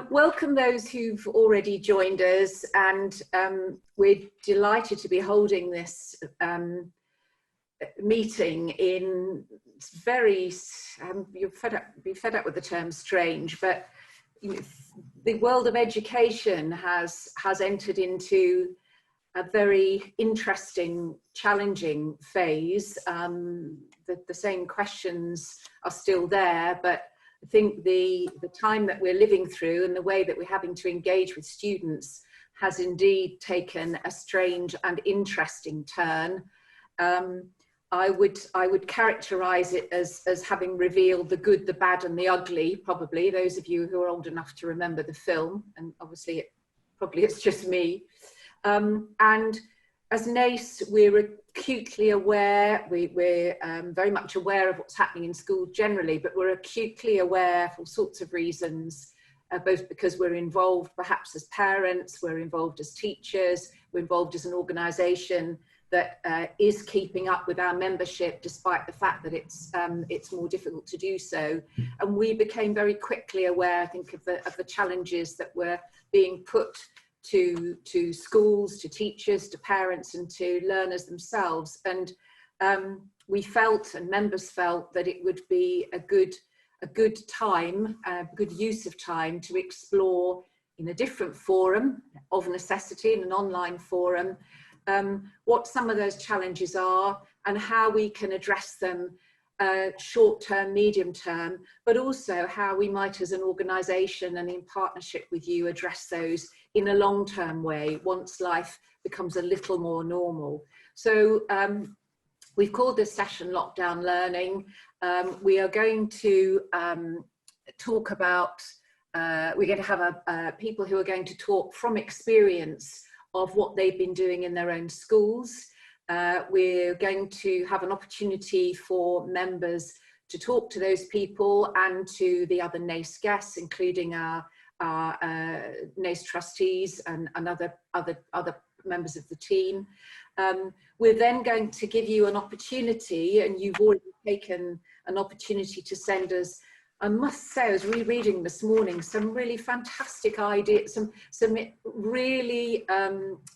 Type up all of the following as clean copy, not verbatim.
Welcome those who've already joined us, and we're delighted to be holding this meeting in very, you'll be fed up with the term strange, but you know, the world of education has entered into a very interesting, challenging phase. The same questions are still there, but I think the time that we're living through and the way that we're having to engage with students has indeed taken a strange and interesting turn. I would characterize it as having revealed the good, the bad and the ugly, probably, those of you who are old enough to remember the film, and obviously it's just me. And as NACE, we're acutely aware, we're very much aware of what's happening in schools generally, but we're acutely aware for all sorts of reasons, both because we're involved perhaps as parents, we're involved as teachers, we're involved as an organisation that is keeping up with our membership despite the fact that it's more difficult to do so. And we became very quickly aware, I think, of the challenges that were being put to schools, to teachers, to parents and to learners themselves. And we felt, and members felt, that it would be a good time, a good use of time to explore in a different forum of necessity, in an online forum, what some of those challenges are and how we can address them short term, medium term, but also how we might as an organisation and in partnership with you address those in a long term way once life becomes a little more normal. So we've called this session Lockdown Learning. We are going to talk about, we're going to have people who are going to talk from experience of what they've been doing in their own schools. We're going to have an opportunity for members to talk to those people and to the other NACE guests, including our NACE trustees and other members of the team. We're then going to give you an opportunity, and you've already taken an opportunity to send us, I must say, I was rereading this morning some really fantastic ideas, some really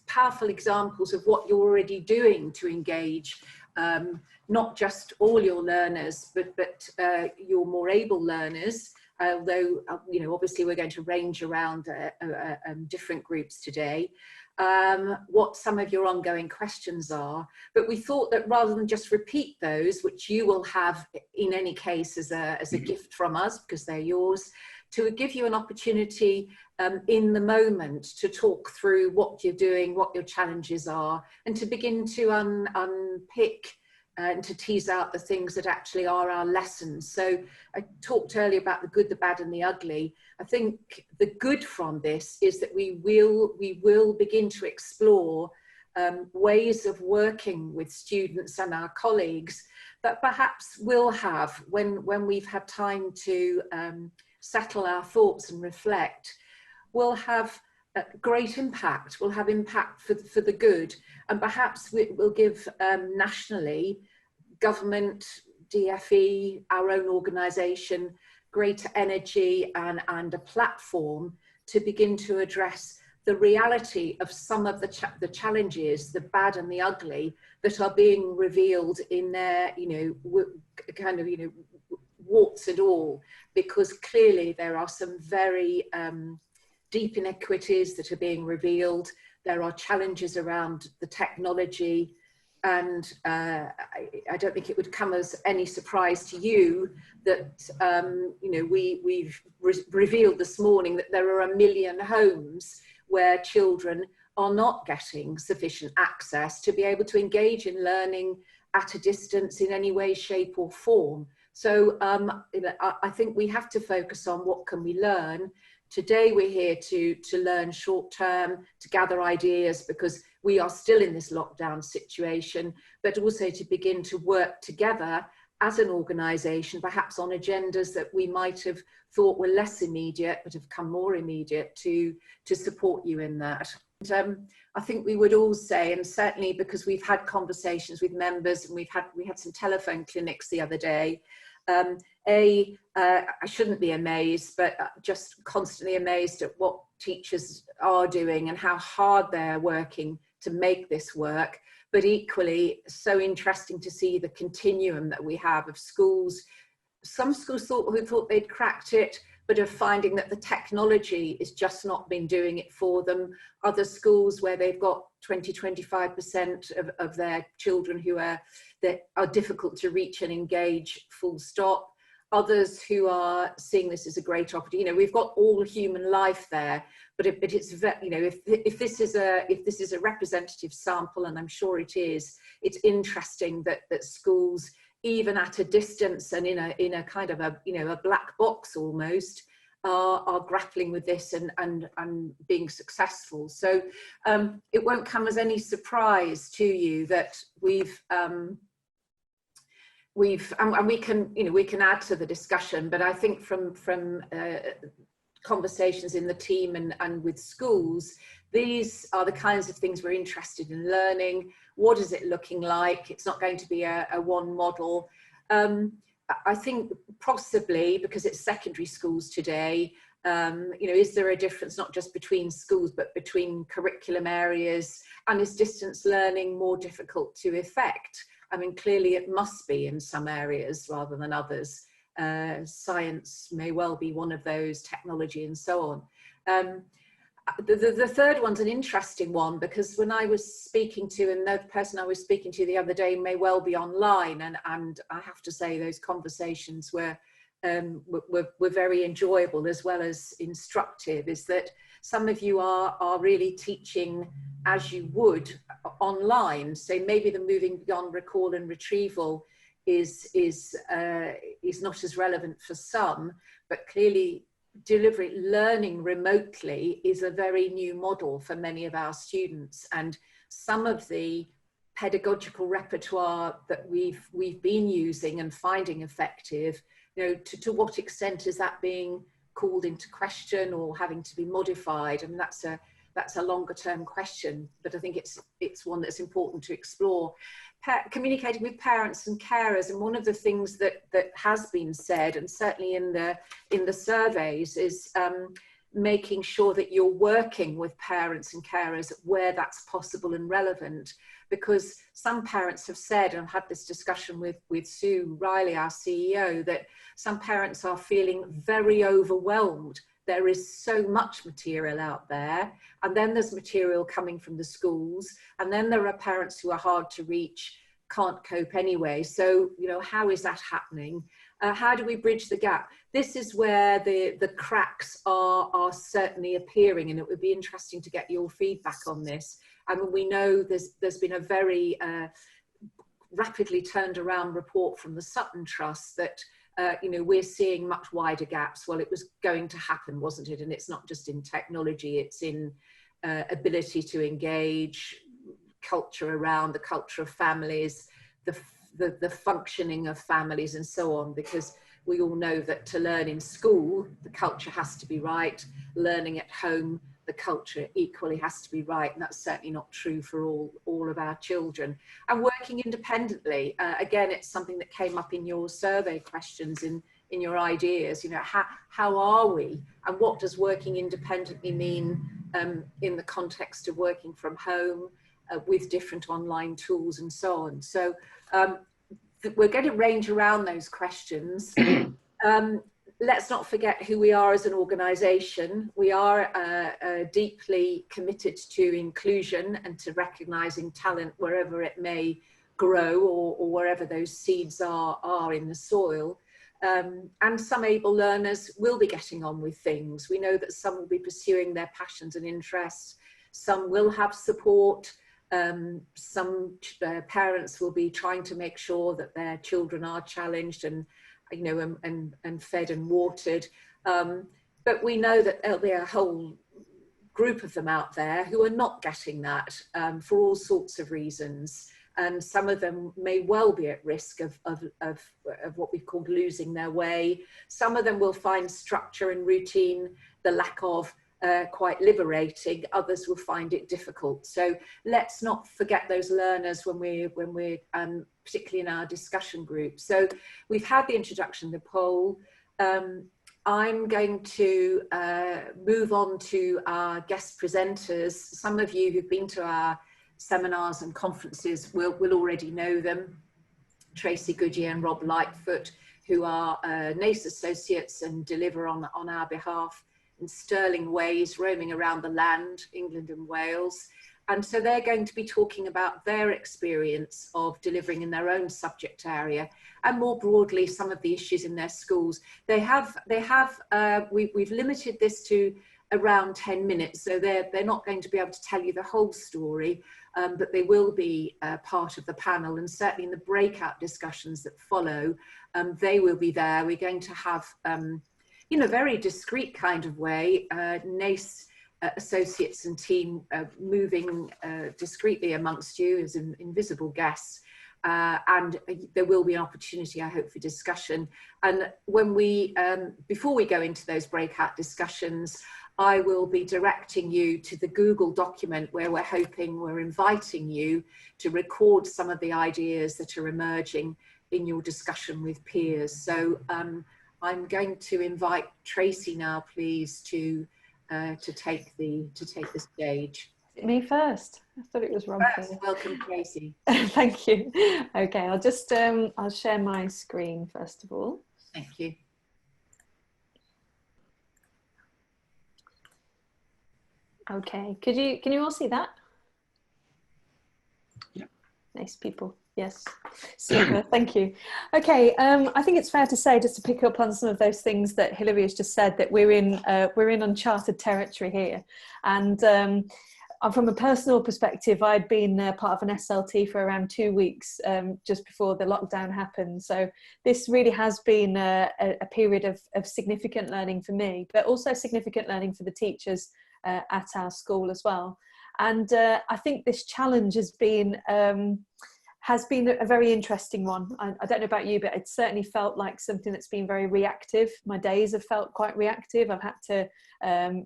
powerful examples of what you're already doing to engage not just all your learners, but your more able learners. Although, you know, obviously we're going to range around different groups today, what some of your ongoing questions are. But we thought that rather than just repeat those, which you will have in any case as a gift from us, because they're yours, to give you an opportunity in the moment to talk through what you're doing, what your challenges are, and to begin to unpick and to tease out the things that actually are our lessons. So I talked earlier about the good, the bad and the ugly. I think the good from this is that we will begin to explore ways of working with students and our colleagues that perhaps we'll have when we've had time to settle our thoughts and reflect, will have a great impact, will have impact for the good, and perhaps we'll give nationally, government, DFE, our own organisation, greater energy and a platform to begin to address the reality of some of the challenges, the bad and the ugly, that are being revealed in their, you know, kind of, you know, warts and all, because clearly there are some very deep inequities that are being revealed. There are challenges around the technology, and I don't think it would come as any surprise to you that you know, we've revealed this morning that there are 1 million homes where children are not getting sufficient access to be able to engage in learning at a distance in any way, shape or form. So you know, I think we have to focus on what can we learn. Today we're here to learn short term, to gather ideas, because we are still in this lockdown situation, but also to begin to work together as an organisation, perhaps on agendas that we might have thought were less immediate, but have come more immediate, to support you in that. And, I think we would all say, and certainly because we've had conversations with members and we had some telephone clinics the other day, I shouldn't be amazed, but just constantly amazed at what teachers are doing and how hard they're working to make this work. But equally, so interesting to see the continuum that we have of schools. Some schools thought they'd cracked it, but are finding that the technology is just not been doing it for them. Other schools where they've got 20–25% of their children that are difficult to reach and engage, full stop. Others who are seeing this as a great opportunity. You know, we've got all human life there, but it's, you know, if this is a representative sample, and I'm sure it is, it's interesting that schools, even at a distance and in a kind of a, you know, a black box almost, are grappling with this and being successful. So it won't come as any surprise to you that and we can, you know, we can add to the discussion, but I think from conversations in the team and with schools, these are the kinds of things we're interested in learning. What is it looking like? It's not going to be a one model. I think possibly because it's secondary schools today, you know, is there a difference not just between schools but between curriculum areas, and is distance learning more difficult to effect? I mean, clearly it must be in some areas rather than others. Science may well be one of those, technology and so on. The third one's an interesting one, because when I was speaking to, and the person I was speaking to the other day may well be online, and I have to say those conversations were very enjoyable as well as instructive, is that some of you are really teaching as you would online. So maybe the moving beyond recall and retrieval is not as relevant for some, but clearly learning remotely is a very new model for many of our students. And some of the pedagogical repertoire that we've been using and finding effective, you know, to what extent is that being called into question or having to be modified? And that's a longer term question, but I think it's one that's important to explore. Communicating with parents and carers, and one of the things that has been said, and certainly in the surveys, is making sure that you're working with parents and carers where that's possible and relevant, because some parents have said, and I've had this discussion with Sue Riley, our CEO, that some parents are feeling very overwhelmed. There is so much material out there, and then there's material coming from the schools, and then there are parents who are hard to reach, can't cope anyway. So, you know, how is that happening? How do we bridge the gap? This is where the cracks are certainly appearing, and it would be interesting to get your feedback on this. I mean, we know there's been a very rapidly turned around report from the Sutton Trust that you know, we're seeing much wider gaps. Well, it was going to happen, wasn't it? And it's not just in technology, it's in ability to engage, culture around, the culture of families, the functioning of families and so on, because we all know that to learn in school, the culture has to be right. Learning at home, the culture equally has to be right, and that's certainly not true for all of our children. And working independently, again, it's something that came up in your survey questions, in your ideas. You know, how are we, and what does working independently mean in the context of working from home with different online tools and so on. So we're going to range around those questions. Let's not forget who we are as an organisation. We are deeply committed to inclusion and to recognising talent wherever it may grow, or wherever those seeds are in the soil. And some able learners will be getting on with things. We know that some will be pursuing their passions and interests. Some will have support. Some parents will be trying to make sure that their children are challenged and, you know, and fed and watered. But we know that there'll be a whole group of them out there who are not getting that for all sorts of reasons. And some of them may well be at risk of what we've called losing their way. Some of them will find structure and routine, the lack of, quite liberating. Others will find it difficult. So let's not forget those learners when we're particularly in our discussion group. So we've had the introduction, the poll. I'm going to move on to our guest presenters. Some of you who've been to our seminars and conferences will already know them. Tracy Goodyear and Rob Lightfoot, who are NACE associates and deliver on our behalf in sterling ways, roaming around the land, England and Wales. And so they're going to be talking about their experience of delivering in their own subject area, and more broadly, some of the issues in their schools. We've limited this to around 10 minutes, so they're not going to be able to tell you the whole story, but they will be part of the panel, and certainly in the breakout discussions that follow, they will be there. We're going to have, in a very discreet kind of way, NACE associates and team moving discreetly amongst you as invisible guests, and there will be an opportunity, I hope, for discussion. And when we, before we go into those breakout discussions, I will be directing you to the Google document where we're inviting you to record some of the ideas that are emerging in your discussion with peers. So I'm going to invite Tracy now, please, to take the stage. Me first. I thought it was Rob. Welcome, Tracy. Thank you. Okay, I'll just I'll share my screen first of all. Thank you. Okay, can you all see that? Yeah. Nice people. Yes, super. Thank you. Okay, I think it's fair to say, just to pick up on some of those things that Hilary has just said, that we're in uncharted territory here, and from a personal perspective, I'd been part of an SLT for around 2 weeks just before the lockdown happened. So this really has been a period of significant learning for me, but also significant learning for the teachers at our school as well. And I think this challenge has been a very interesting one. I don't know about you, but it certainly felt like something that's been very reactive. My days have felt quite reactive. I've had to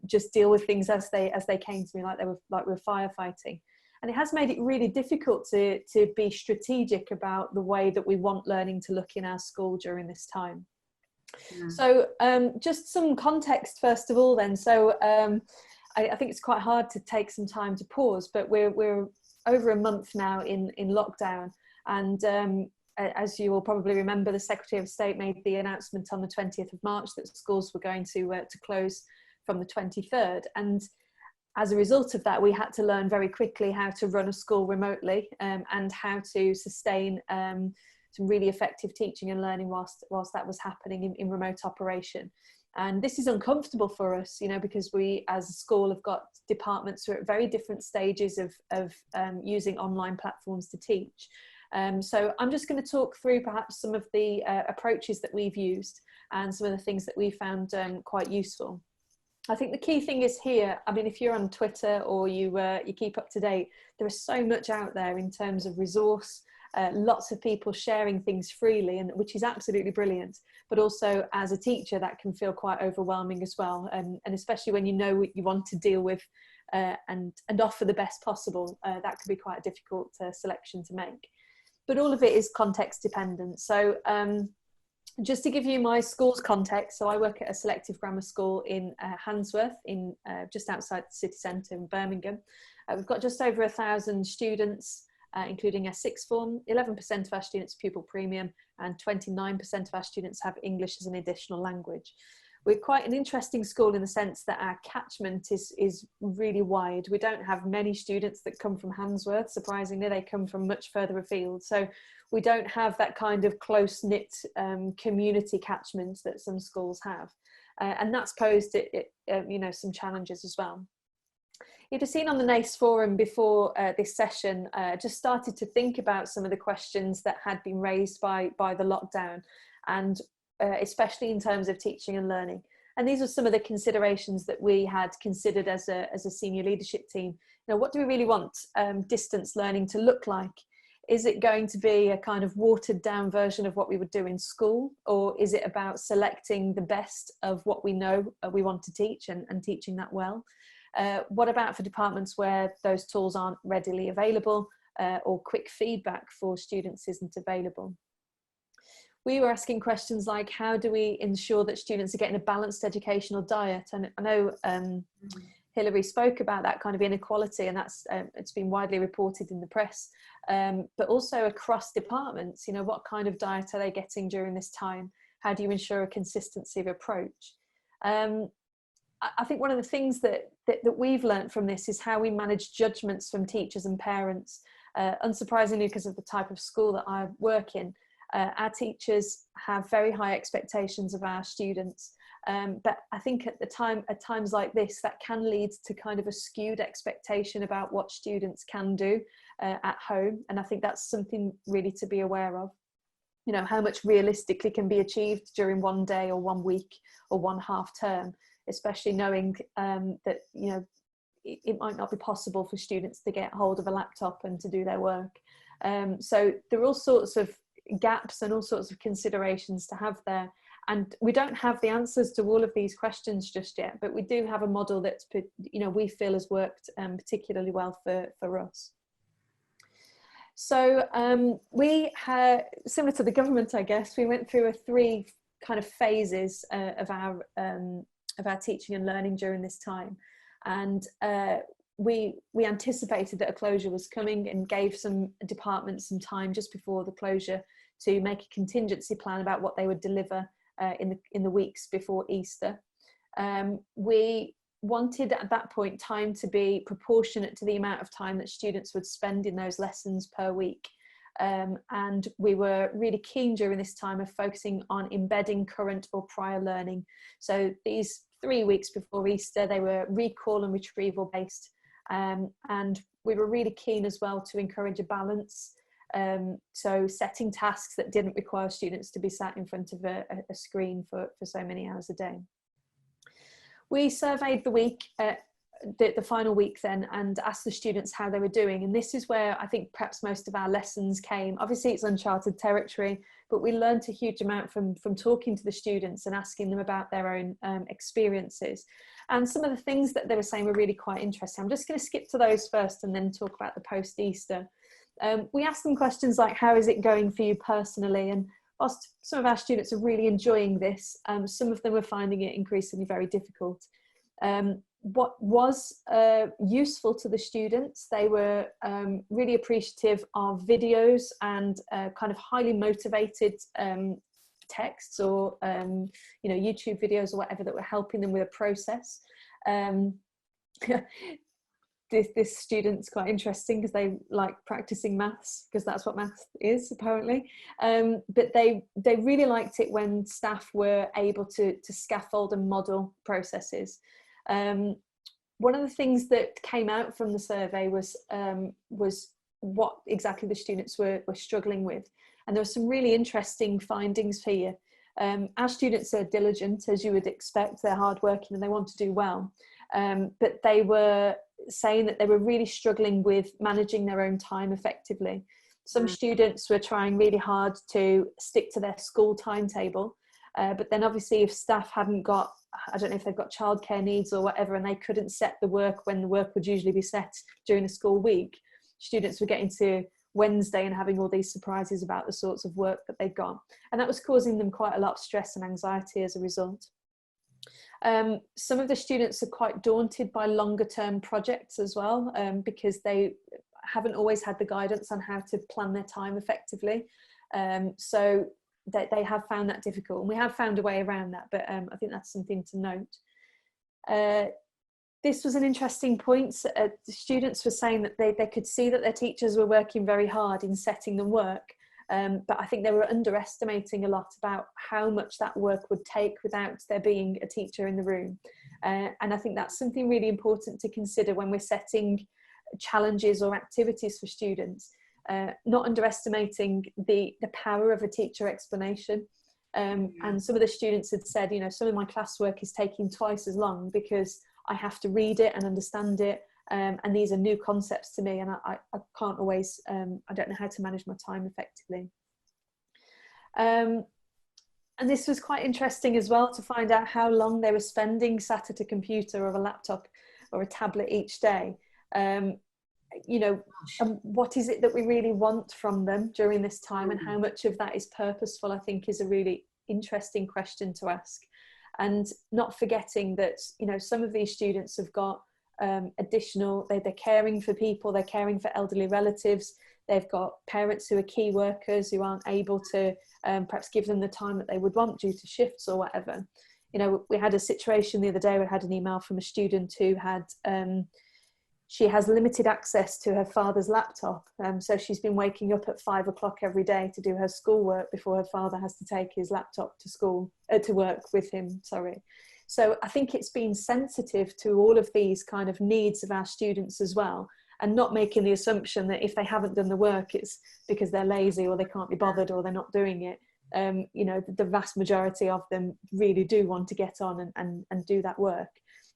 just deal with things as they came to me, like we're firefighting. And it has made it really difficult to be strategic about the way that we want learning to look in our school during this time. Yeah. So just some context first of all then. So I think it's quite hard to take some time to pause, but we're over a month now in lockdown, and as you will probably remember, the Secretary of State made the announcement on the 20th of March that schools were going to close from the 23rd, and as a result of that we had to learn very quickly how to run a school remotely, and how to sustain some really effective teaching and learning whilst that was happening in remote operation. And this is uncomfortable for us, you know, because we as a school have got departments who are at very different stages of using online platforms to teach. So I'm just going to talk through perhaps some of the approaches that we've used and some of the things that we found quite useful. I think the key thing is here, I mean, if you're on Twitter or you keep up to date, there is so much out there in terms of resource, lots of people sharing things freely, and which is absolutely brilliant. But also as a teacher, that can feel quite overwhelming as well. And especially when you know what you want to deal with and offer the best possible, that can be quite a difficult selection to make. But all of it is context dependent. So just to give you my school's context, so I work at a selective grammar school in Handsworth, in just outside the city centre in Birmingham. We've got just over 1,000 students, including a sixth form. 11% of our students pupil premium, and 29% of our students have English as an additional language. We're quite an interesting school in the sense that our catchment is really wide. We don't have many students that come from Handsworth, surprisingly. They come from much further afield. So we don't have that kind of close-knit community catchment that some schools have. And that's posed you know, some challenges as well. You'd have seen on the NACE forum before this session, just started to think about some of the questions that had been raised by the lockdown, and especially in terms of teaching and learning. And these are some of the considerations that we had considered as a senior leadership team. You know, what do we really want distance learning to look like? Is it going to be a kind of watered down version of what we would do in school? Or is it about selecting the best of what we know we want to teach and teaching that well? What about for departments where those tools aren't readily available? or quick feedback for students isn't available. We were asking questions like, how do we ensure that students are getting a balanced educational diet? And I know Hilary spoke about that kind of inequality, and that's it's been widely reported in the press, but also across departments. You know, what kind of diet are they getting during this time? How do you ensure a consistency of approach? I think one of the things that we've learned from this is how we manage judgments from teachers and parents. Unsurprisingly, because of the type of school that I work in, our teachers have very high expectations of our students. But I think at times like this, that can lead to kind of a skewed expectation about what students can do at home. And I think that's something really to be aware of. You know, how much realistically can be achieved during one day or 1 week or one half term, especially knowing that, you know, it might not be possible for students to get hold of a laptop and to do their work. So there are all sorts of gaps and all sorts of considerations to have there. And we don't have the answers to all of these questions just yet, but we do have a model that's, you know, we feel has worked particularly well for us. So we had, similar to the government, I guess, we went through 3 kind of phases of our teaching and learning during this time. And we anticipated that a closure was coming and gave some departments some time just before the closure to make a contingency plan about what they would deliver in the weeks before Easter. We wanted at that point time to be proportionate to the amount of time that students would spend in those lessons per week. And we were really keen during this time of focusing on embedding current or prior learning. So these 3 weeks before Easter, they were recall and retrieval based. And we were really keen as well to encourage a balance. So setting tasks that didn't require students to be sat in front of a screen for so many hours a day. We surveyed the week, the final week then, and asked the students how they were doing. And this is where I think perhaps most of our lessons came. Obviously it's uncharted territory, but we learned a huge amount from talking to the students and asking them about their own experiences. And some of the things that they were saying were really quite interesting. I'm just going to skip to those first and then talk about the post-Easter. We asked them questions like, how is it going for you personally? And whilst some of our students are really enjoying this, some of them were finding it increasingly very difficult. What was useful to the students, they were really appreciative of videos and kind of highly motivated texts or you know, YouTube videos or whatever that were helping them with a process. This student's quite interesting because they like practicing maths, because that's what maths is apparently. But they really liked it when staff were able to scaffold and model processes. One of the things that came out from the survey was what exactly the students were struggling with. And there were some really interesting findings here. Our students are diligent, as you would expect, they're hardworking and they want to do well. But they were saying that they were really struggling with managing their own time effectively. Some students were trying really hard to stick to their school timetable, but then obviously if staff hadn't got, I don't know if they've got childcare needs or whatever, and they couldn't set the work when the work would usually be set during the school week, students were getting to Wednesday and having all these surprises about the sorts of work that they'd got. And that was causing them quite a lot of stress and anxiety as a result. Some of the students are quite daunted by longer term projects as well, because they haven't always had the guidance on how to plan their time effectively. So they have found that difficult, and we have found a way around that, but I think that's something to note. This was an interesting point. The students were saying that they could see that their teachers were working very hard in setting them work, but I think they were underestimating a lot about how much that work would take without there being a teacher in the room. And I think that's something really important to consider when we're setting challenges or activities for students, not underestimating the power of a teacher explanation. And some of the students had said, you know, some of my classwork is taking twice as long because I have to read it and understand it. And these are new concepts to me, and I can't always, I don't know how to manage my time effectively. And this was quite interesting as well, to find out how long they were spending sat at a computer or a laptop or a tablet each day. you know, what is it that we really want from them during this time, and how much of that is purposeful, I think is a really interesting question to ask. And not forgetting that, you know, some of these students have got additional, they're caring for people, they're caring for elderly relatives, they've got parents who are key workers who aren't able to perhaps give them the time that they would want due to shifts or whatever. You know, we had a situation the other day, we had an email from a student who had, she has limited access to her father's laptop. So she's been waking up at 5 o'clock every day to do her schoolwork before her father has to take his laptop to school, to work with him, sorry. So I think it's been sensitive to all of these kind of needs of our students as well, and not making the assumption that if they haven't done the work, it's because they're lazy or they can't be bothered or they're not doing it. You know, the vast majority of them really do want to get on and do that work.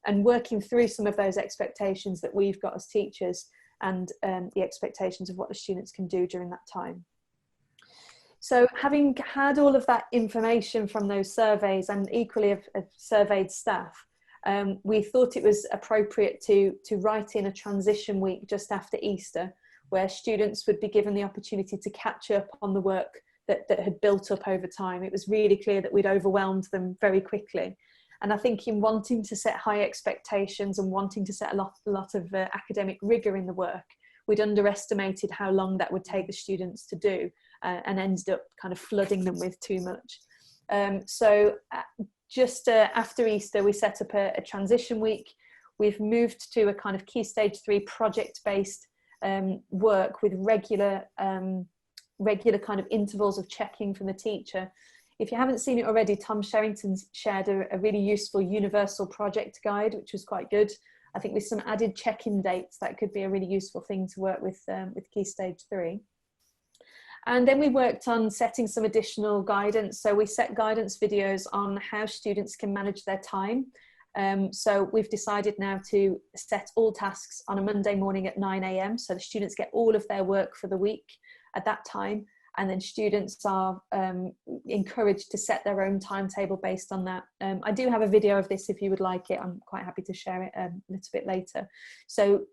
And working through some of those expectations that we've got as teachers, and the expectations of what the students can do during that time. So having had all of that information from those surveys, and equally of surveyed staff, we thought it was appropriate to write in a transition week just after Easter, where students would be given the opportunity to catch up on the work that had built up over time. It was really clear that we'd overwhelmed them very quickly. And I think in wanting to set high expectations and wanting to set a lot of academic rigour in the work, we'd underestimated how long that would take the students to do, and ended up kind of flooding them with too much. So just after Easter, we set up a transition week. We've moved to a kind of Key Stage 3 project-based work with regular kind of intervals of checking from the teacher. If you haven't seen it already, Tom Sherrington's shared a really useful universal project guide, which was quite good. I think with some added check-in dates, that could be a really useful thing to work with Key Stage 3. And then we worked on setting some additional guidance. So we set guidance videos on how students can manage their time. So we've decided now to set all tasks on a Monday morning at 9 AM. So the students get all of their work for the week at that time. And then students are encouraged to set their own timetable based on that. I do have a video of this if you would like it. I'm quite happy to share it a little bit later. So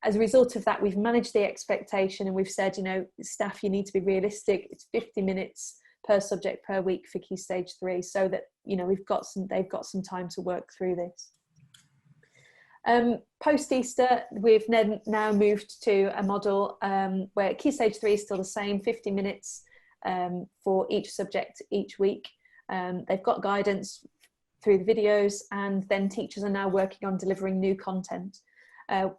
as a result of that, we've managed the expectation, and we've said, you know, staff, you need to be realistic. It's 50 minutes per subject per week for Key Stage 3, so that, you know, they've got some time to work through this. Post-Easter, we've now moved to a model where Key Stage 3 is still the same, 50 minutes for each subject each week. They've got guidance through the videos, and then teachers are now working on delivering new content.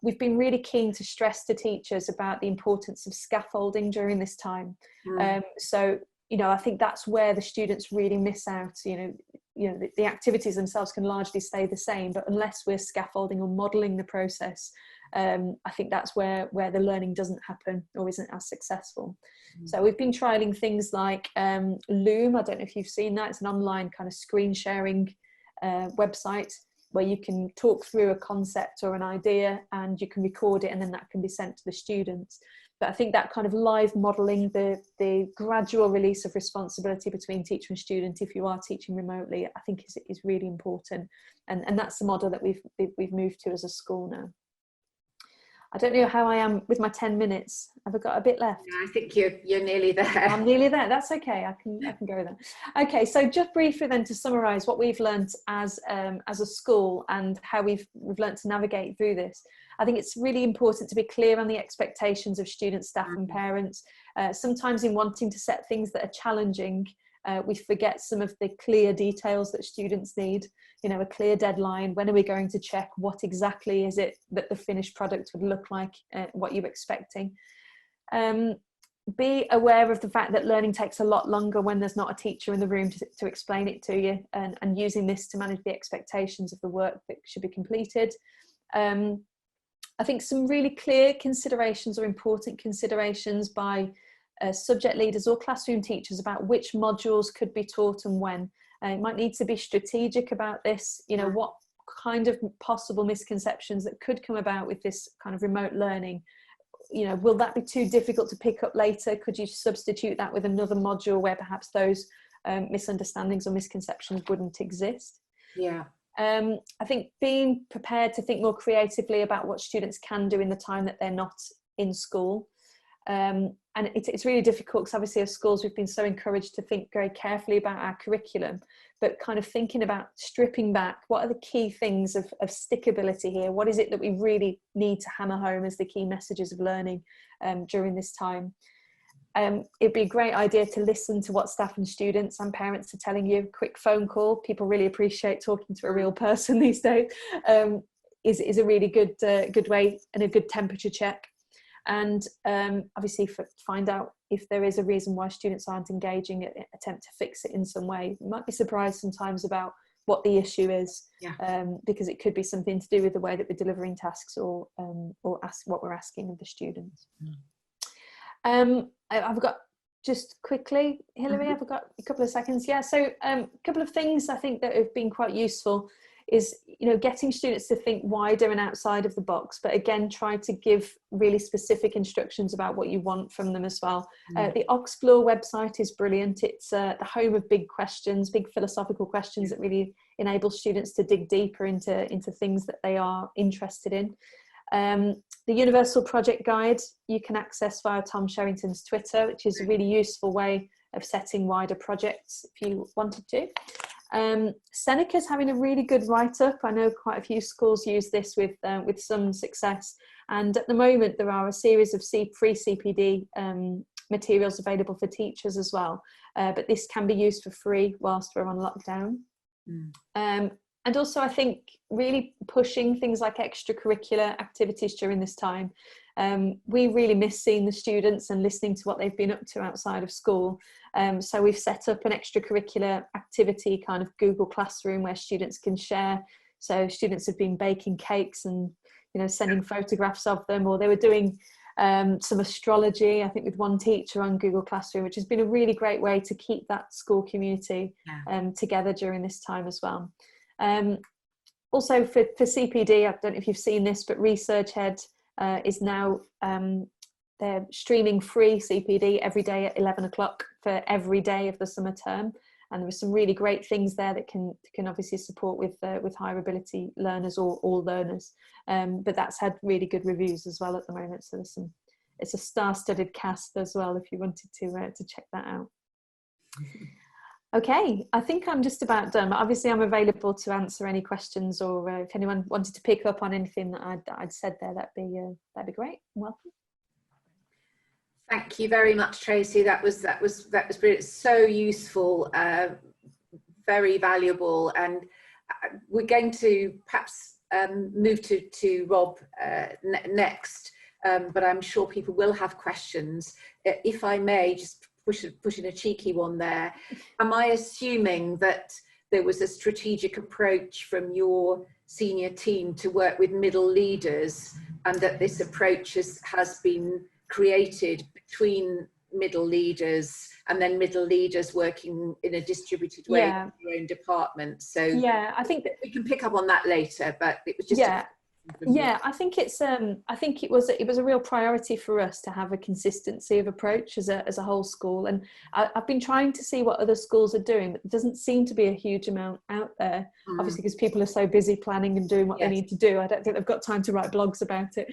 We've been really keen to stress to teachers about the importance of scaffolding during this time. So, you know, I think that's where the students really miss out. You know, the activities themselves can largely stay the same, but unless we're scaffolding or modelling the process, I think that's where the learning doesn't happen or isn't as successful. So we've been trialling things like Loom. I don't know if you've seen that. It's an online kind of screen sharing website where you can talk through a concept or an idea, and you can record it, and then that can be sent to the students. But I think that kind of live modelling, the gradual release of responsibility between teacher and student, if you are teaching remotely, I think is really important. And that's the model that we've moved to as a school now. I don't know how I am with my 10 minutes. Have I got a bit left? Yeah, I think you're nearly there. I'm nearly there. That's okay. I can go there. Okay, so just briefly then to summarise what we've learnt as a school and how we've learnt to navigate through this. I think it's really important to be clear on the expectations of students, staff and parents. Sometimes in wanting to set things that are challenging, we forget some of the clear details that students need. You know, a clear deadline. When are we going to check? What exactly is it that the finished product would look like? What you're expecting. Be aware of the fact that learning takes a lot longer when there's not a teacher in the room to explain it to you, and using this to manage the expectations of the work that should be completed. I think some really clear considerations or important considerations by subject leaders or classroom teachers about which modules could be taught and when. You might need to be strategic about this. You know, what kind of possible misconceptions that could come about with this kind of remote learning. You know, will that be too difficult to pick up later? Could you substitute that with another module where perhaps those misunderstandings or misconceptions wouldn't exist? Yeah. I think being prepared to think more creatively about what students can do in the time that they're not in school. And it's really difficult because obviously as schools we've been so encouraged to think very carefully about our curriculum, but kind of thinking about stripping back, what are the key things of stickability here? What is it that we really need to hammer home as the key messages of learning during this time? It'd be a great idea to listen to what staff and students and parents are telling you. Quick phone call, people really appreciate talking to a real person these days, is a really good way and a good temperature check. And obviously find out if there is a reason why students aren't engaging, attempt to fix it in some way. You might be surprised sometimes about what the issue is, because it could be something to do with the way that we're delivering tasks or ask what we're asking of the students. I've got, just quickly, Hilary, I've got a couple of seconds. Yeah, so a couple of things I think that have been quite useful is, you know, getting students to think wider and outside of the box, but again, try to give really specific instructions about what you want from them as well. The Oxfleur website is brilliant. It's the home of big questions, big philosophical questions that really enable students to dig deeper into things that they are interested in. The Universal Project Guide you can access via Tom Sherrington's Twitter, which is a really useful way of setting wider projects if you wanted to. Seneca's having a really good write-up. I know quite a few schools use this with some success, and at the moment there are a series of free CPD materials available for teachers as well, but this can be used for free whilst we're on lockdown. And also I think really pushing things like extracurricular activities during this time. We really miss seeing the students and listening to what they've been up to outside of school. So we've set up an extracurricular activity kind of Google Classroom where students can share. So students have been baking cakes and, you know, sending photographs of them, or they were doing some astrology, I think with one teacher on Google Classroom, which has been a really great way to keep that school community together during this time as well. Also for CPD, I don't know if you've seen this, but ResearchHead is now they're streaming free CPD every day at 11 o'clock for every day of the summer term, and there are some really great things there that can obviously support with higher ability learners or all learners, but that's had really good reviews as well at the moment, so there's it's a star-studded cast as well if you wanted to check that out. Okay, I think I'm just about done, but obviously I'm available to answer any questions, or if anyone wanted to pick up on anything that I'd said there, that'd be great. Welcome. Thank you very much, Tracy. That was brilliant. So useful, very valuable, and we're going to perhaps move to Rob next, but I'm sure people will have questions. If I may just push in a cheeky one there. Am I assuming that there was a strategic approach from your senior team to work with middle leaders, and that this approach has been created between middle leaders and then middle leaders working in a distributed way in your own department? So yeah, I think that we can pick up on that later, but it was just I think it's I think it was a real priority for us to have a consistency of approach as a whole school, and I've been trying to see what other schools are doing, but there doesn't seem to be a huge amount out there, obviously because people are so busy planning and doing what they need to do. I don't think they've got time to write blogs about it,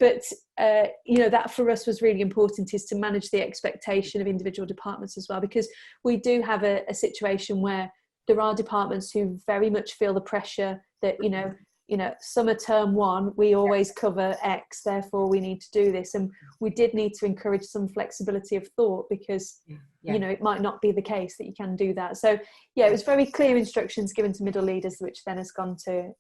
but you know, that for us was really important, is to manage the expectation of individual departments as well, because we do have a situation where there are departments who very much feel the pressure that, you know, summer term 1, we always cover X, therefore we need to do this. And we did need to encourage some flexibility of thought, because, you know, it might not be the case that you can do that. So, yeah, it was very clear instructions given to middle leaders, which then has gone to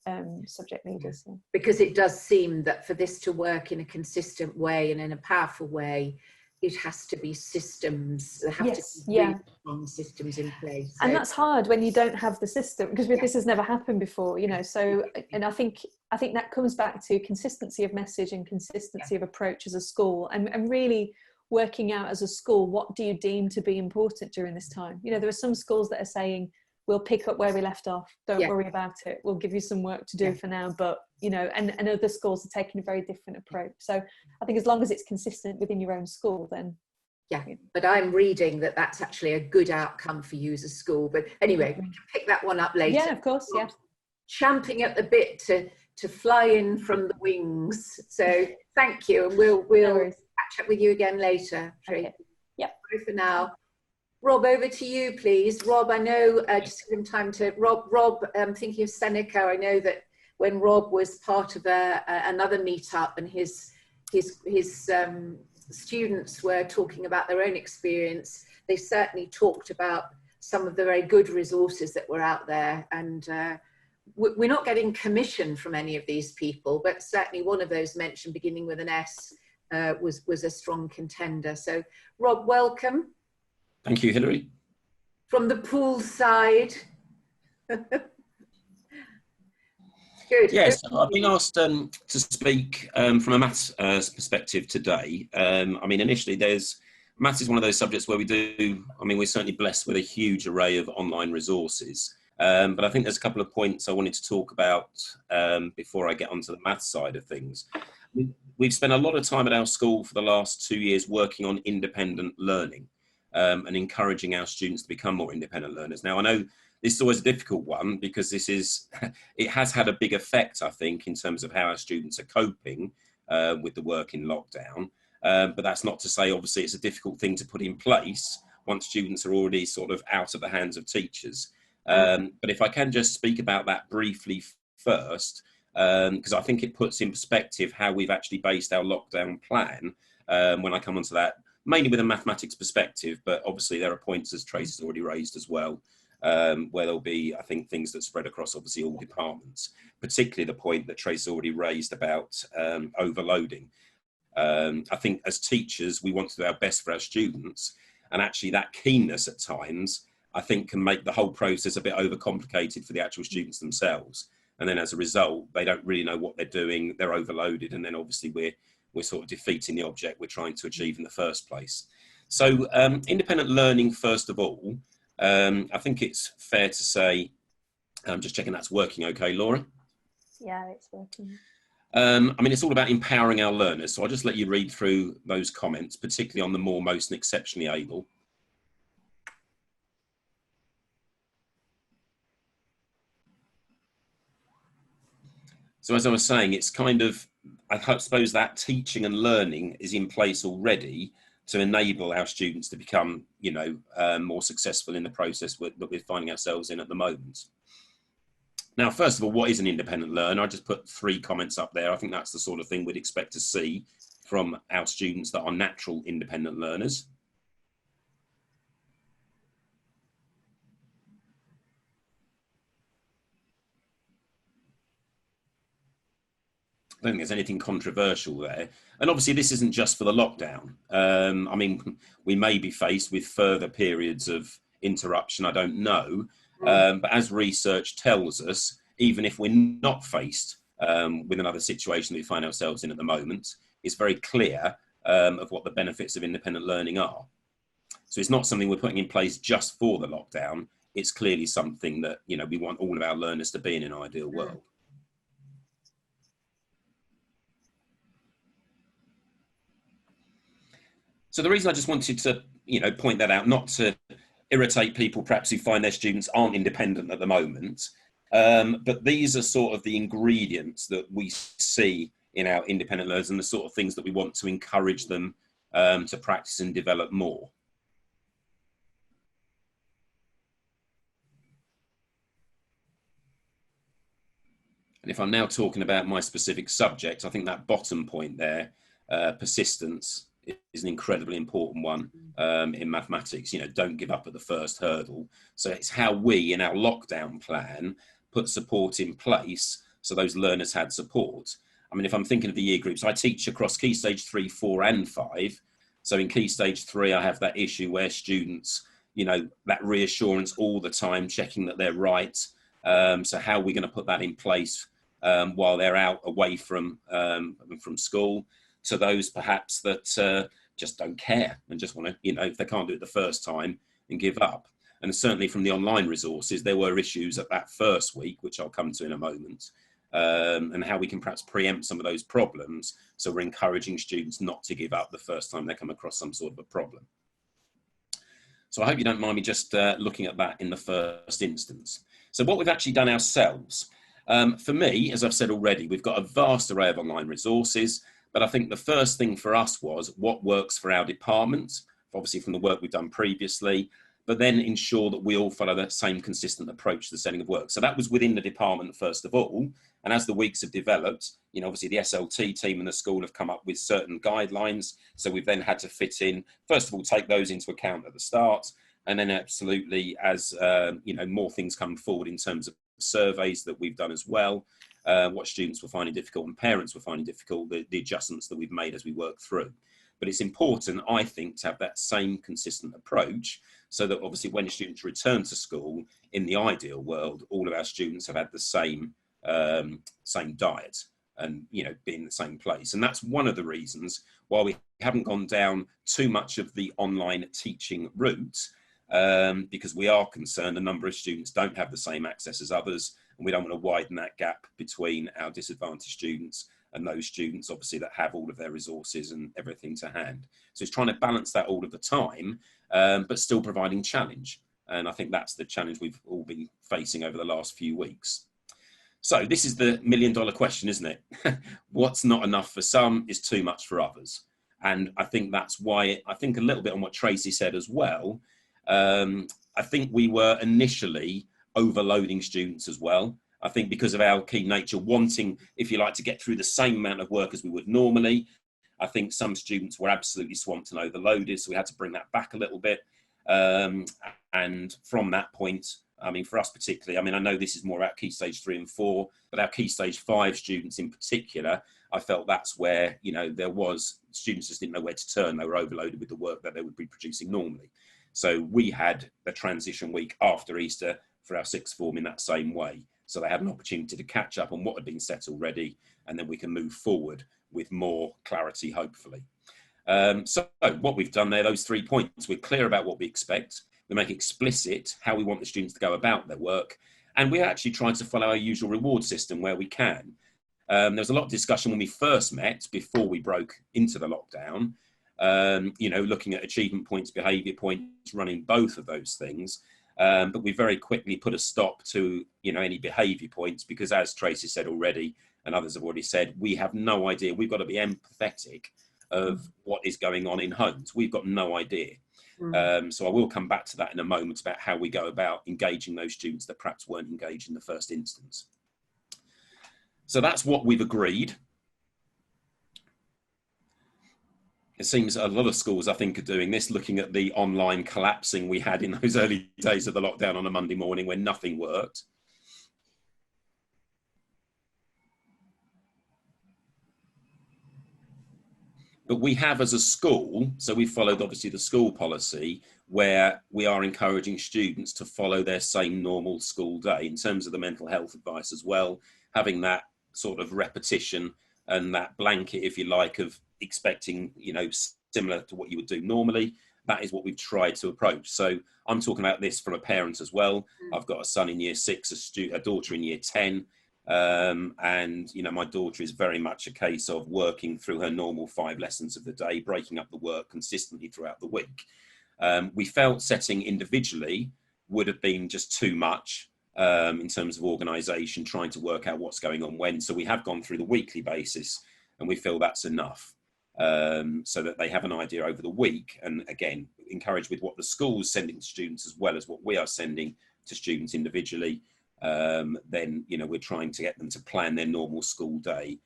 subject leaders. Yeah. Because it does seem that for this to work in a consistent way and in a powerful way, it has to be systems. There have to be really strong systems in place. So. And that's hard when you don't have the system, because this has never happened before, you know. So, and I think that comes back to consistency of message and consistency of approach as a school, and really working out as a school, what do you deem to be important during this time? You know, there are some schools that are saying, we'll pick up where we left off, don't worry about it, we'll give you some work to do for now, but, you know, and other schools are taking a very different approach. So I think as long as it's consistent within your own school, then but I'm reading that that's actually a good outcome for you as a school. But anyway, we can pick that one up later. Yeah, of course. Yeah, champing at the bit to fly in from the wings. So thank you, and we'll catch up with you again later. Okay. Yep. Bye for now. Rob, over to you, please. Rob, I know, just give him time to, Rob, thinking of Seneca, I know that when Rob was part of another meetup and his students were talking about their own experience, they certainly talked about some of the very good resources that were out there. And we're not getting commission from any of these people, but certainly one of those mentioned beginning with an S was a strong contender. So Rob, welcome. Thank you, Hilary. From the pool side. Good. Yes, I've been asked to speak from a maths perspective today. I mean, initially, maths is one of those subjects where we're certainly blessed with a huge array of online resources. But I think there's a couple of points I wanted to talk about before I get onto the maths side of things. We've spent a lot of time at our school for the last 2 years working on independent learning and encouraging our students to become more independent learners. Now, I know this is always a difficult one because it has had a big effect, I think, in terms of how our students are coping with the work in lockdown. But that's not to say, obviously, it's a difficult thing to put in place once students are already sort of out of the hands of teachers. But if I can just speak about that briefly first, because I think it puts in perspective how we've actually based our lockdown plan when I come onto that, mainly with a mathematics perspective, but obviously there are points, as Trace has already raised as well, where there'll be, I think, things that spread across obviously all departments, particularly the point that Trace already raised about overloading. I think as teachers, we want to do our best for our students, and actually that keenness at times, I think, can make the whole process a bit overcomplicated for the actual students themselves. And then as a result, they don't really know what they're doing, they're overloaded, and then obviously we're sort of defeating the object we're trying to achieve in the first place. So independent learning, first of all, I think it's fair to say, I'm just checking that's working okay, Laura? Yeah, it's working. I mean, it's all about empowering our learners. So I'll just let you read through those comments, particularly on the more, most, and exceptionally able. So as I was saying, it's kind of, I suppose that teaching and learning is in place already to enable our students to become, more successful in the process that we're finding ourselves in at the moment. Now, first of all, what is an independent learner? I just put 3 comments up there. I think that's the sort of thing we'd expect to see from our students that are natural independent learners. I don't think there's anything controversial there. And obviously this isn't just for the lockdown. I mean, we may be faced with further periods of interruption, I don't know. But as research tells us, even if we're not faced with another situation that we find ourselves in at the moment, it's very clear of what the benefits of independent learning are. So it's not something we're putting in place just for the lockdown. It's clearly something that, we want all of our learners to be in an ideal world. So the reason I just wanted to, point that out, not to irritate people perhaps who find their students aren't independent at the moment, but these are sort of the ingredients that we see in our independent learners and the sort of things that we want to encourage them to practice and develop more. And if I'm now talking about my specific subject, I think that bottom point there, persistence, is an incredibly important one in mathematics. Don't give up at the first hurdle. So it's how we, in our lockdown plan, put support in place so those learners had support. I mean, if I'm thinking of the year groups, I teach across Key Stage 3, 4 and 5. So in Key Stage 3, I have that issue where students, that reassurance all the time, checking that they're right. So how are we going to put that in place while they're out away from school? To those perhaps that just don't care and just want to, if they can't do it the first time, and give up. And certainly from the online resources, there were issues at that first week, which I'll come to in a moment, and how we can perhaps preempt some of those problems. So we're encouraging students not to give up the first time they come across some sort of a problem. So I hope you don't mind me just looking at that in the first instance. So what we've actually done ourselves, for me, as I've said already, we've got a vast array of online resources. But I think the first thing for us was what works for our department, obviously from the work we've done previously, but then ensure that we all follow that same consistent approach to the setting of work. So that was within the department first of all. And as the weeks have developed, you know, obviously the SLT team and the school have come up with certain guidelines. So we've then had to fit in, first of all, take those into account at the start. And then absolutely, as you know, more things come forward in terms of surveys that we've done as well, what students were finding difficult and parents were finding difficult, the adjustments that we've made as we work through. But it's important, I think, to have that same consistent approach so that obviously when students return to school, in the ideal world, all of our students have had the same diet and, you know, be in the same place. And that's one of the reasons why we haven't gone down too much of the online teaching route, because we are concerned a number of students don't have the same access as others, and we don't want to widen that gap between our disadvantaged students and those students obviously that have all of their resources and everything to hand. So it's trying to balance that all of the time, but still providing challenge. And I think that's the challenge we've all been facing over the last few weeks. So this is the million-dollar question, isn't it? What's not enough for some is too much for others. And I think that's why, I think a little bit on what Tracy said as well, I think we were initially overloading students as well. I think because of our keen nature, wanting, if you like, to get through the same amount of work as we would normally, I think some students were absolutely swamped and overloaded. So we had to bring that back a little bit. And from that point, I mean, for us particularly, I mean, I know this is more about Key Stage 3 and 4, but our Key Stage 5 students in particular, I felt that's where, you know, there was, students just didn't know where to turn. They were overloaded with the work that they would be producing normally. So we had a transition week after Easter for our sixth form in that same way. So they had an opportunity to catch up on what had been set already, and then we can move forward with more clarity, hopefully. So what we've done there, those 3 points, we're clear about what we expect. We make explicit how we want the students to go about their work. And we actually try to follow our usual reward system where we can. There was a lot of discussion when we first met before we broke into the lockdown, you know, looking at achievement points, behaviour points, running both of those things. But we very quickly put a stop to, you know, any behaviour points, because as Tracy said already, and others have already said, we have no idea. We've got to be empathetic of what is going on in homes. We've got no idea. So I will come back to that in a moment about how we go about engaging those students that perhaps weren't engaged in the first instance. So that's what we've agreed. It seems a lot of schools, I think, are doing this, looking at the online collapsing we had in those early days of the lockdown on a Monday morning when nothing worked. But we have as a school, so we followed obviously the school policy where we are encouraging students to follow their same normal school day in terms of the mental health advice as well, having that sort of repetition and that blanket, if you like, of expecting, you know, similar to what you would do normally. That is what we've tried to approach. So I'm talking about this from a parent as well. I've got a son in year 6, a daughter in year 10. And, you know, my daughter is very much a case of working through her normal 5 lessons of the day, breaking up the work consistently throughout the week. We felt setting individually would have been just too much in terms of organisation, trying to work out what's going on when. So we have gone through the weekly basis, and we feel that's enough, so that they have an idea over the week. And again, encouraged with what the school's sending to students as well as what we are sending to students individually. Then, you know, we're trying to get them to plan their normal school day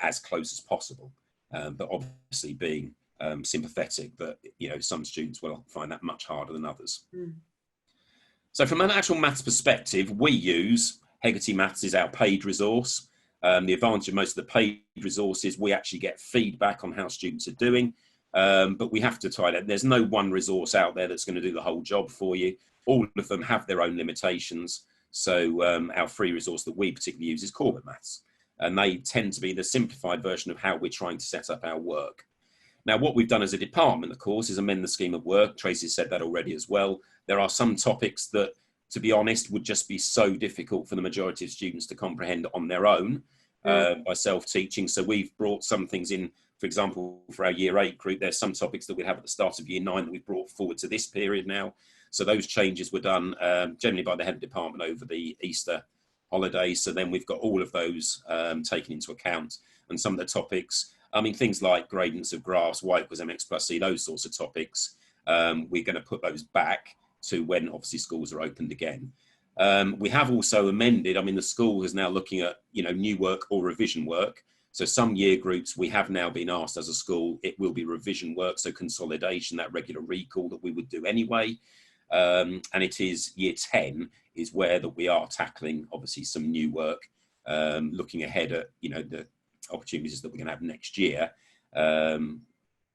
as close as possible, but obviously being sympathetic that, you know, some students will find that much harder than others. So from an actual maths perspective, we use Hegarty Maths is our paid resource. The advantage of most of the paid resources, we actually get feedback on how students are doing, but we have to tie that. There's no one resource out there that's going to do the whole job for you. All of them have their own limitations. So our free resource that we particularly use is Corbett Maths, and they tend to be the simplified version of how we're trying to set up our work. Now, what we've done as a department, of course, is amend the scheme of work. Tracy said that already as well. There are some topics that, to be honest, would just be so difficult for the majority of students to comprehend on their own by self-teaching. So we've brought some things in, for example, for our year 8 group, there's some topics that we have at the start of year 9 that we've brought forward to this period now. So those changes were done generally by the head of department over the Easter holidays. So then we've got all of those taken into account. And some of the topics, I mean, things like gradients of graphs, y equals mx plus c, those sorts of topics, we're going to put those back to when obviously schools are opened again. We have also amended, I mean, the school is now looking at, you know, new work or revision work. So some year groups, we have now been asked as a school, it will be revision work, so consolidation, that regular recall that we would do anyway. And it is year 10 is where that we are tackling, obviously, some new work, looking ahead at, you know, the opportunities that we're going to have next year.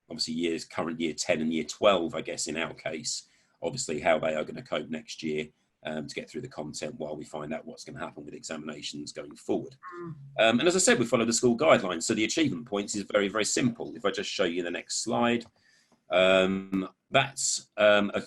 Obviously, current year 10 and year 12, I guess, in our case, obviously how they are going to cope next year to get through the content while we find out what's going to happen with examinations going forward. And as I said, we follow the school guidelines. So the achievement points is very, very simple. If I just show you the next slide, that's a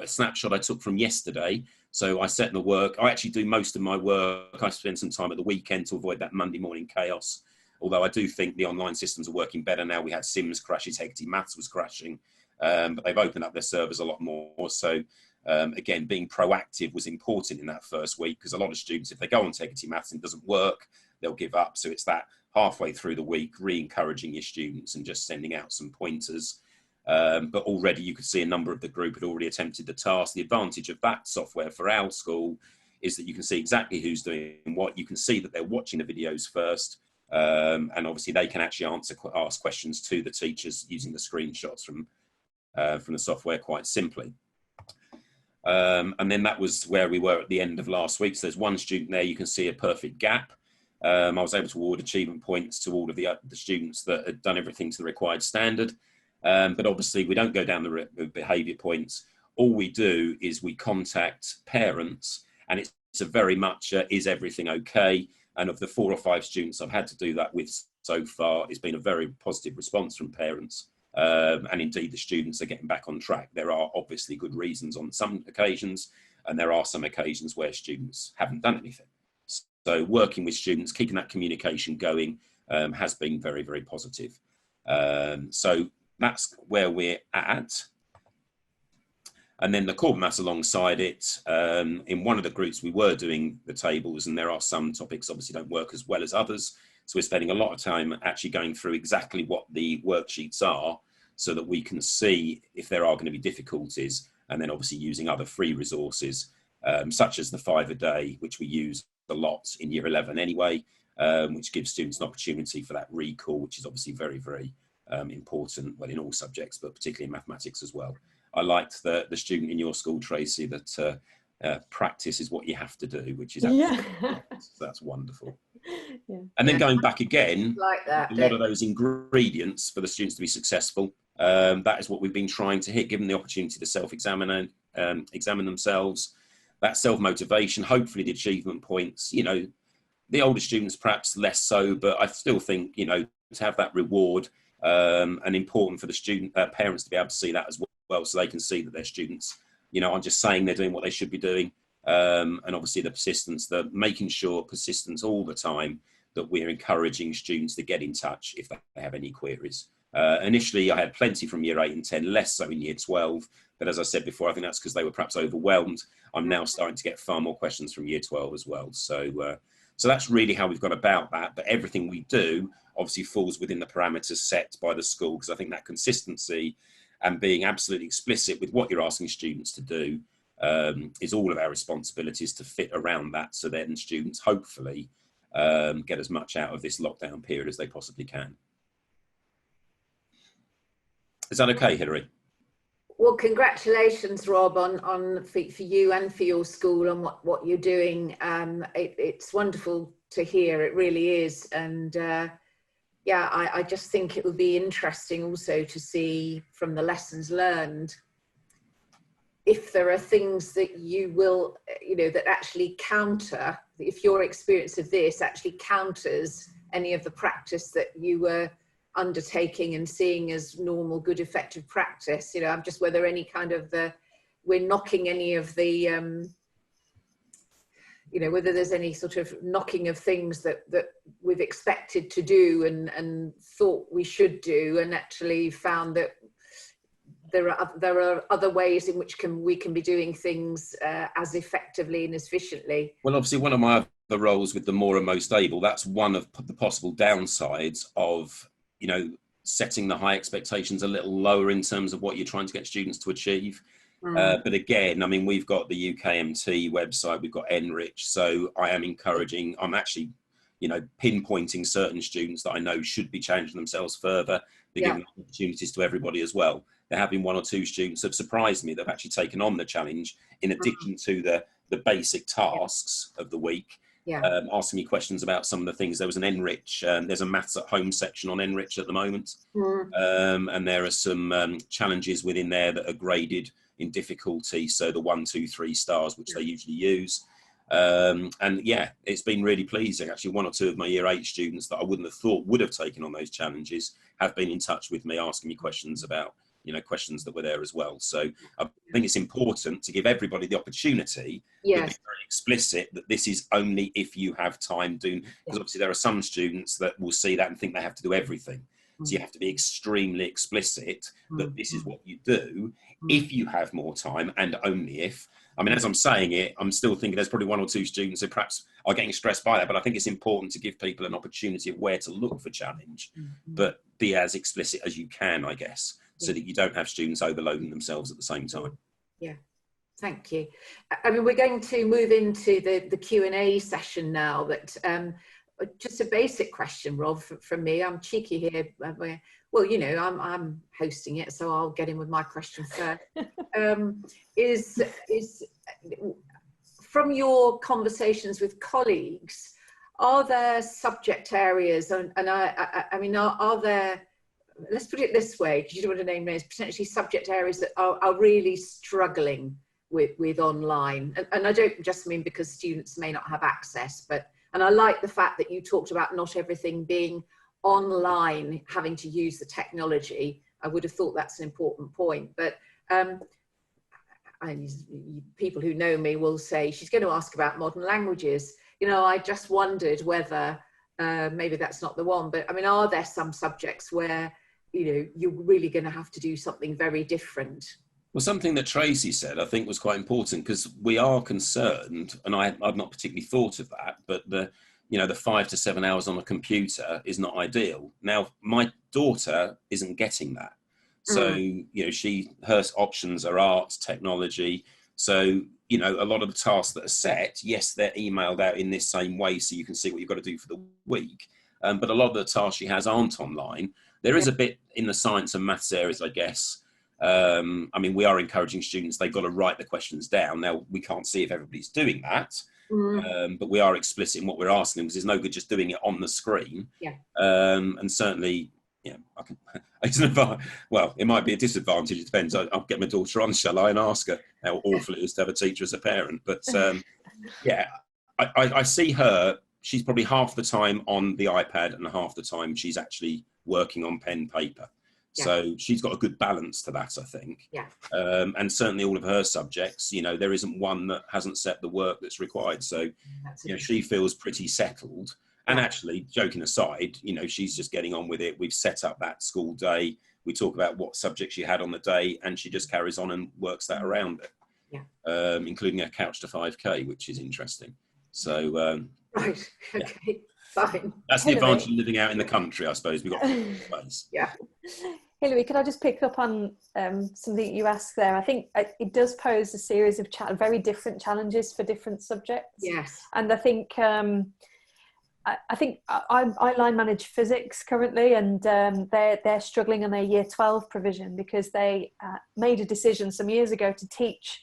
snapshot I took from yesterday. So I set the work. I actually do most of my work. I spend some time at the weekend to avoid that Monday morning chaos. Although I do think the online systems are working better now. We had Sims crashes, Hecate Maths was crashing, but they've opened up their servers a lot more. So again, being proactive was important in that first week, because a lot of students, if they go on to Hecate Maths and it doesn't work, they'll give up. So it's that halfway through the week, re-encouraging your students and just sending out some pointers. But already you could see a number of the group had already attempted the task. The advantage of that software for our school is that you can see exactly who's doing what. You can see that they're watching the videos first. And obviously they can actually ask questions to the teachers using the screenshots from the software quite simply. And then that was where we were at the end of last week. So there's one student there, you can see a perfect gap. I was able to award achievement points to all of the students that had done everything to the required standard. But obviously we don't go down the behaviour points. All we do is we contact parents, and it's a very much, is everything okay? And of the 4 or 5 students I've had to do that with so far, it's been a very positive response from parents. And indeed, the students are getting back on track. There are obviously good reasons on some occasions, and there are some occasions where students haven't done anything. So working with students, keeping that communication going has been very, very positive. So that's where we're at. And then the core maths alongside it, in one of the groups we were doing the tables, and there are some topics obviously don't work as well as others. So we're spending a lot of time actually going through exactly what the worksheets are so that we can see if there are going to be difficulties, and then obviously using other free resources, such as the 5 a day, which we use a lot in year 11 anyway, which gives students an opportunity for that recall, which is obviously very, very important, well, in all subjects, but particularly in mathematics as well. I liked the student in your school, Tracy, that practice is what you have to do, which is that's wonderful. Yeah. And then going back again, like that, a lot of those ingredients for the students to be successful, that is what we've been trying to hit, give them the opportunity to self-examine examine themselves, that self-motivation, hopefully the achievement points. You know, the older students perhaps less so, but I still think, you know, to have that reward, and important for the student parents to be able to see that as well, so they can see that their students, you know, aren't just saying they're doing what they should be doing. And obviously the persistence, the making sure persistence all the time, that we're encouraging students to get in touch if they have any queries. Initially, I had plenty from year 8 and 10, less so in year 12. But as I said before, I think that's because they were perhaps overwhelmed. I'm now starting to get far more questions from year 12 as well. So that's really how we've gone about that. But everything we do obviously falls within the parameters set by the school, because I think that consistency and being absolutely explicit with what you're asking students to do is all of our responsibilities to fit around that, so then students hopefully get as much out of this lockdown period as they possibly can. Is that okay, Hilary? Well, congratulations, Rob, on for you and for your school on what you're doing. It's wonderful to hear, it really is. And yeah, I just think it would be interesting also to see from the lessons learned if there are things that you will, you know, that actually counter, if your experience of this actually counters any of the practice that you were undertaking and seeing as normal, good, effective practice. You know, I'm just whether any kind of we're knocking any of the, you know, whether there's any sort of knocking of things that we've expected to do and thought we should do, and actually found that there are other ways in which we can be doing things as effectively and as efficiently. Well, obviously, one of my other roles with the more and most able, that's one of the possible downsides of you know, setting the high expectations a little lower in terms of what you're trying to get students to achieve. But again, I mean, we've got the UKMT website, we've got Enrich, so I am encouraging, I'm actually, you know, pinpointing certain students that I know should be challenging themselves further, to giving opportunities to everybody as well. There have been 1 or 2 students that have surprised me that have actually taken on the challenge in addition to the basic tasks of the week. Asking me questions about some of the things. There was an Enrich, there's a maths at home section on Enrich at the moment, and there are some challenges within there that are graded in difficulty, so the 1, 2, 3 stars, which they usually use. And yeah, it's been really pleasing. Actually, 1 or 2 of my year 8 students that I wouldn't have thought would have taken on those challenges have been in touch with me, asking me questions about, you know, questions that were there as well. So I think it's important to give everybody the opportunity to be very explicit that this is only if you have time doing, because obviously there are some students that will see that and think they have to do everything. So you have to be extremely explicit that this is what you do if you have more time, and only if. I mean, as I'm saying it, I'm still thinking there's probably 1 or 2 students who perhaps are getting stressed by that, but I think it's important to give people an opportunity of where to look for challenge, but be as explicit as you can, I guess, so that you don't have students overloading themselves at the same time. Yeah, thank you. I mean, we're going to move into the Q&A session now, but just a basic question, Rob, from me. I'm cheeky here. Well, you know, I'm hosting it, so I'll get in with my question first. Is from your conversations with colleagues, are there subject areas, and I mean, are there, let's put it this way, because you don't want to name names, potentially subject areas that are really struggling with online? And I don't just mean because students may not have access, but, and I like the fact that you talked about not everything being online, having to use the technology. I would have thought that's an important point, but people who know me will say she's going to ask about modern languages. You know, I just wondered whether maybe that's not the one, but I mean, are there some subjects where, you know, you're really going to have to do something very different? Well, something that Tracy said, I think, was quite important, because we are concerned, and I've not particularly thought of that, but the 5 to 7 hours on a computer is not ideal. Now, my daughter isn't getting that. So, you know, her options are arts, technology. So, you know, a lot of the tasks that are set, yes, they're emailed out in this same way, so you can see what you've got to do for the week. But a lot of the tasks she has aren't online. There is a bit in the science and maths areas, I guess. I mean, we are encouraging students, they've got to write the questions down. Now, we can't see if everybody's doing that, but we are explicit in what we're asking them, because there's no good just doing it on the screen. And certainly, you know, well, it might be a disadvantage. It depends. I'll get my daughter on, shall I, and ask her how awful it is to have a teacher as a parent. But yeah, I see her. She's probably half the time on the iPad and half the time she's actually working on pen paper. So she's got a good balance to that, I think. And certainly all of her subjects, you know, there isn't one that hasn't set the work that's required. So, you know, she feels pretty settled. And actually, joking aside, you know, she's just getting on with it. We've set up that school day. We talk about what subject she had on the day, and she just carries on and works that around it, including a couch to 5K, which is interesting. So, right, okay, fine. That's the advantage of living out in the country, I suppose. We've got space. Hilary, could I just pick up on something you asked there? I think it does pose a series of very different challenges for different subjects. Yes. And I think I line manage physics currently, and they're struggling on their year 12 provision, because they made a decision some years ago to teach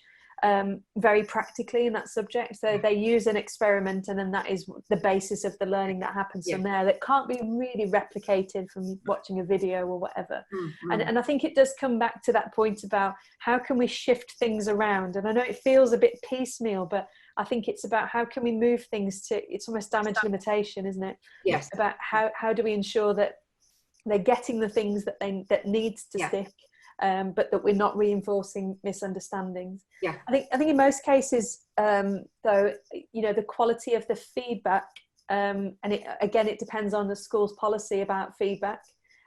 very practically in that subject. So they use an experiment, and then that is the basis of the learning that happens from there, that can't be really replicated from watching a video or whatever. And I think it does come back to that point about how can we shift things around. And I know it feels a bit piecemeal, but I think it's about how can we move things to, it's almost damage limitation, isn't it? Yes. About how do we ensure that they're getting the things that needs to stick, but that we're not reinforcing misunderstandings. I think in most cases, though, you know, the quality of the feedback, and it depends on the school's policy about feedback.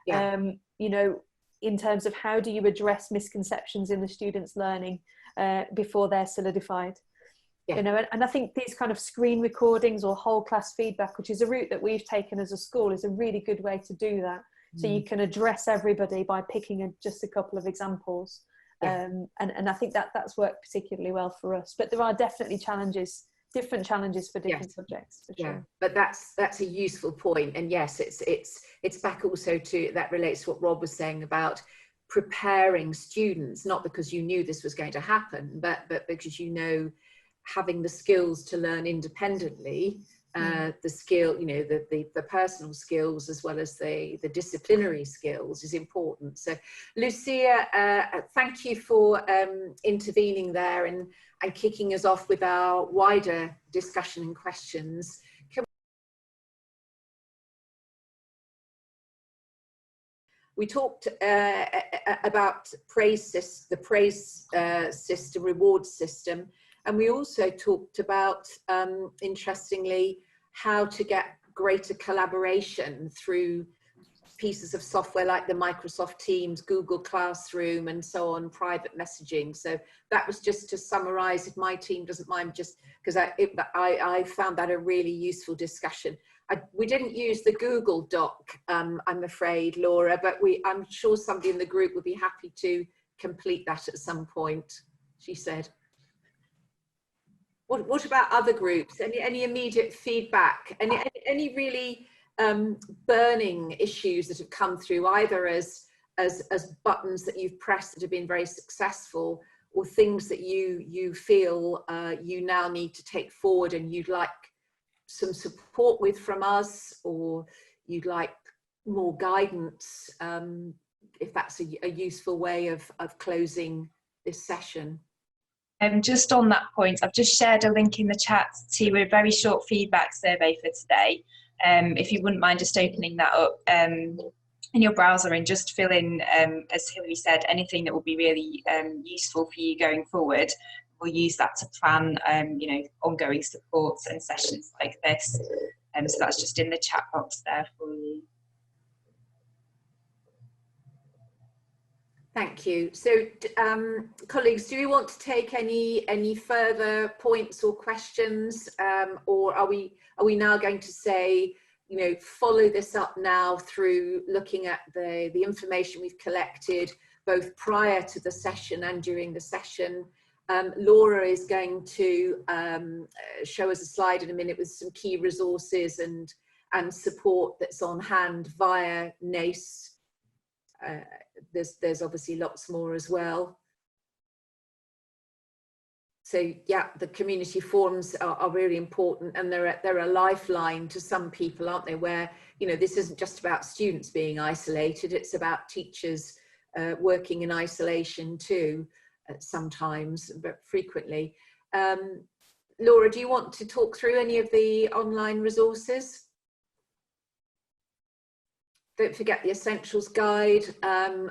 You know, in terms of how do you address misconceptions in the students' learning before they're solidified. You know, and I think these kind of screen recordings or whole class feedback, which is a route that we've taken as a school, is a really good way to do that. So you can address everybody by picking just a couple of examples. Yeah. And I think that's worked particularly well for us. But there are definitely challenges, different challenges for different subjects, for sure. But that's a useful point. And yes, it's back also to, that relates to what Rob was saying about preparing students, not because you knew this was going to happen, but because you know, having the skills to learn independently, the skill, you know, the personal skills as well as the disciplinary skills is important. So Lucia, thank you for intervening there and kicking us off with our wider discussion and questions. We talked about the praise system, reward system, and we also talked about, interestingly, how to get greater collaboration through pieces of software like the Microsoft Teams, Google Classroom, and so on, private messaging. So that was just to summarize, if my team doesn't mind, just because I found that a really useful discussion. We didn't use the Google Doc, I'm afraid, Laura, but I'm sure somebody in the group would be happy to complete that at some point, she said. What about other groups? Any immediate feedback? Any really burning issues that have come through, either as buttons that you've pressed that have been very successful, or things that you feel you now need to take forward and you'd like some support with from us, or you'd like more guidance, if that's a useful way of closing this session? Just on that point, I've just shared a link in the chat to a very short feedback survey for today. If you wouldn't mind just opening that up in your browser and just fill in, as Hilary said, anything that will be really useful for you going forward. We'll use that to plan, you know, ongoing supports and sessions like this. So that's just in the chat box there for you. Thank you. So, colleagues, do you want to take any further points or questions, or are we now going to say, you know, follow this up now through looking at the information we've collected both prior to the session and during the session? Laura is going to show us a slide in a minute with some key resources and support that's on hand via NACE. There's obviously lots more as well. So yeah, the community forums are really important, and they're a lifeline to some people, aren't they? Where, you know, this isn't just about students being isolated; it's about teachers working in isolation too, sometimes, but frequently. Laura, do you want to talk through any of the online resources? Don't forget the Essentials Guide.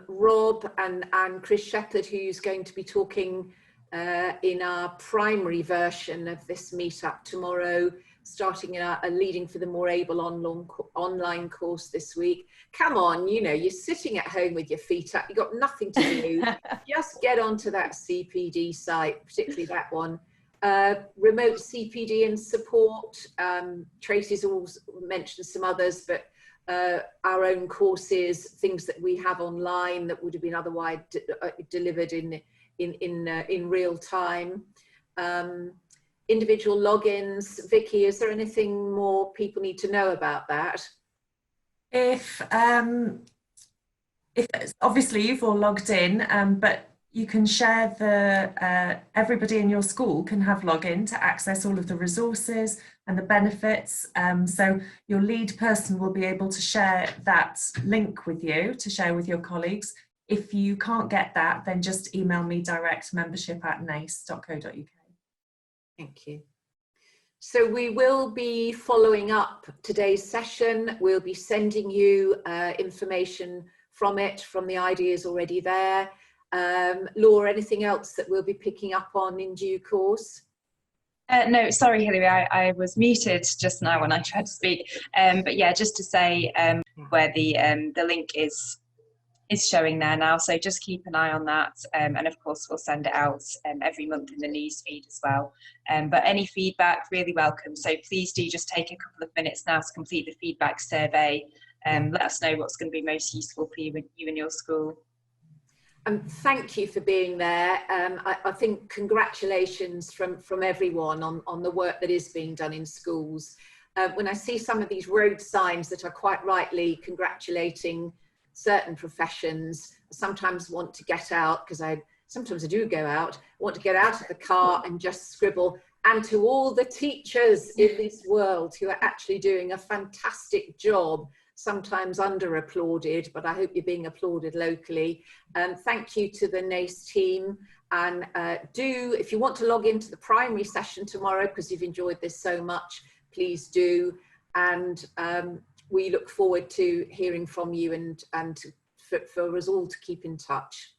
Rob and Chris Shepherd, who's going to be talking in our primary version of this meetup tomorrow, starting in a Leading for the More Able online course this week. Come on, you know, you're sitting at home with your feet up, you've got nothing to do. Just get onto that CPD site, particularly that one. Remote CPD and support. Tracy's also mentioned some others, but our own courses, things that we have online that would have been otherwise delivered in real time. Individual logins. Vicky, is there anything more people need to know about that? If obviously you've all logged in, but you can share everybody in your school can have login to access all of the resources and the benefits. So your lead person will be able to share that link with you to share with your colleagues. If you can't get that, then just email me direct, membership@nace.co.uk. Thank you. So we will be following up today's session. We'll be sending you information from it, from the ideas already there. Laura, anything else that we'll be picking up on in due course? No, sorry, Hilary, I was muted just now when I tried to speak. But yeah, just to say where the link is showing there now. So just keep an eye on that. And of course, we'll send it out every month in the news feed as well. But any feedback, really welcome. So please do just take a couple of minutes now to complete the feedback survey. let us know what's going to be most useful for you and your school. Thank you for being there. I think congratulations from everyone on the work that is being done in schools. When I see some of these road signs that are quite rightly congratulating certain professions, I sometimes want to get out, because sometimes I do go out, want to get out of the car and just scribble, and to all the teachers in this world who are actually doing a fantastic job, sometimes under applauded, but I hope you're being applauded locally. Thank you to the NACE team, and if you want to log into the primary session tomorrow, because you've enjoyed this so much, please do. And we look forward to hearing from you, and for us all to keep in touch.